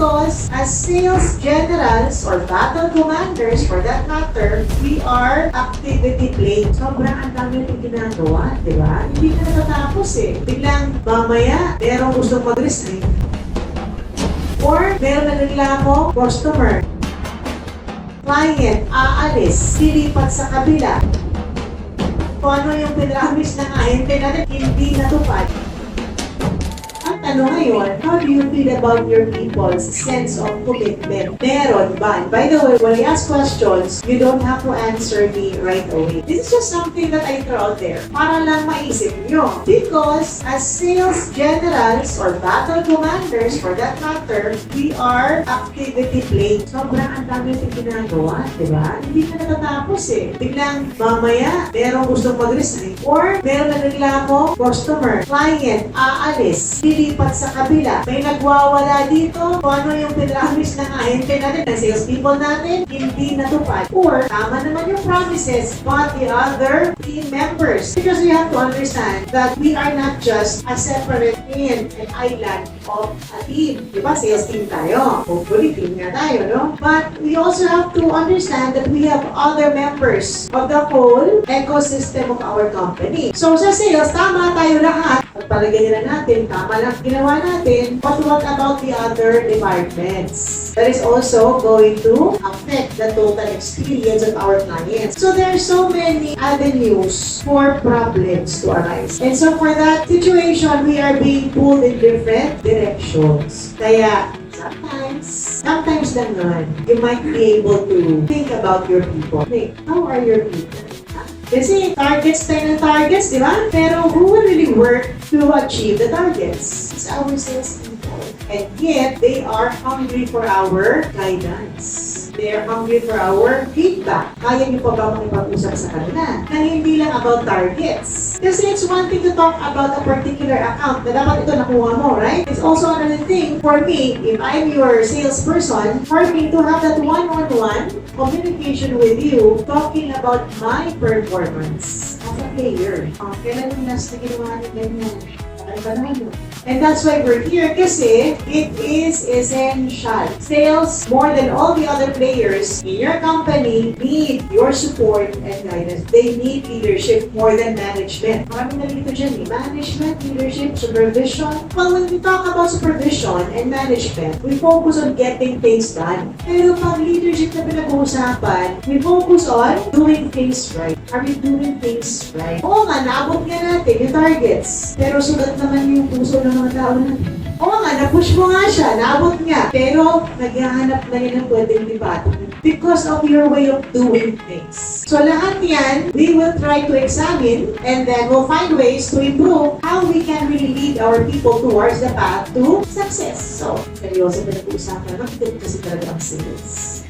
Because as sales generals or battle commanders for that matter, we are activity-based. Sobrang ang dami natin ginagawa, di ba? Hindi ka natatapos eh. Biglang mamaya, merong gustong mag-resign. Or meron na reklamo, customer. Client, aalis, silipat sa kabila. Kung ano yung pinramis ng ahente natin, hindi natupad. Ang tanong ngayon, how do you feel about your people's sense of commitment? Meron ba? By the way, when you ask questions, you don't have to answer me right away. This is just something that I throw out there para lang maisip nyo. Because as sales generals or battle commanders for that matter, we are activity-based. Sobrang ang dami natin ginagawa, di ba? Hindi ka natatapos eh. Biglang mamaya, merong gustong mag-resign. Or meron na reklamo, customer, client, aalis, lilipat sa kabila. May nagwawala dito, kung ano yung pinramis ng ahente natin, ng salespeople natin, hindi natupad. Or, tama naman yung promises, but the other team members. Because we have to understand that we are not just a separate an island of a team. Diba? Sales team tayo. Hopefully, team nga tayo, no? But we also have to understand that we have other members of the whole ecosystem of our company. So, sa sales, tama tayo lahat. Pagpalagay nila natin, tama lang ginawa natin. But what about the other departments? That is also going to affect the total experience of our clients. So there are so many avenues for problems to arise. And so for that situation, we are being pulled in different directions. Kaya sometimes lang naman, you might be able to think about your people. Think, how are your people? Kasi targets tayo ng targets, di ba? Pero who will really work to achieve the targets? It's our sales people. And yet, they are hungry for our guidance. They are hungry for our feedback. Kaya niyo pa ba makipag-usap sa kanila? Na hindi lang about targets. Kasi it's one thing to talk about a particular account na dapat ito nakuha mo, right? It's also another thing for me, if I'm your salesperson, for me to have that one-on-one communication with you talking about my performance as a player. Kailan yung last na ginawa niyo ganyan? And that's why we're here kasi it is essential. Sales, more than all the other players in your company, need your support and guidance. They need leadership more than management. Maraming nalito dyan, management, leadership, supervision. Well, when we talk about supervision and management, we focus on getting things done. Pero pag leadership na pinag-uusapan, we focus on doing things right. Are we doing things right? Oo nga, naabot nga natin yung targets. Pero sugat naman yung puso ng mga tao natin. Oo nga, na-push mo nga siya, naabot nga. Pero naghahanap na yan ng pwedeng debate because of your way of doing things. So lahat yan, we will try to examine and then we'll find ways to improve how we can really lead our people towards the path to success. So, seryoso na nag-uusapan, bakit kasi talaga ang sales?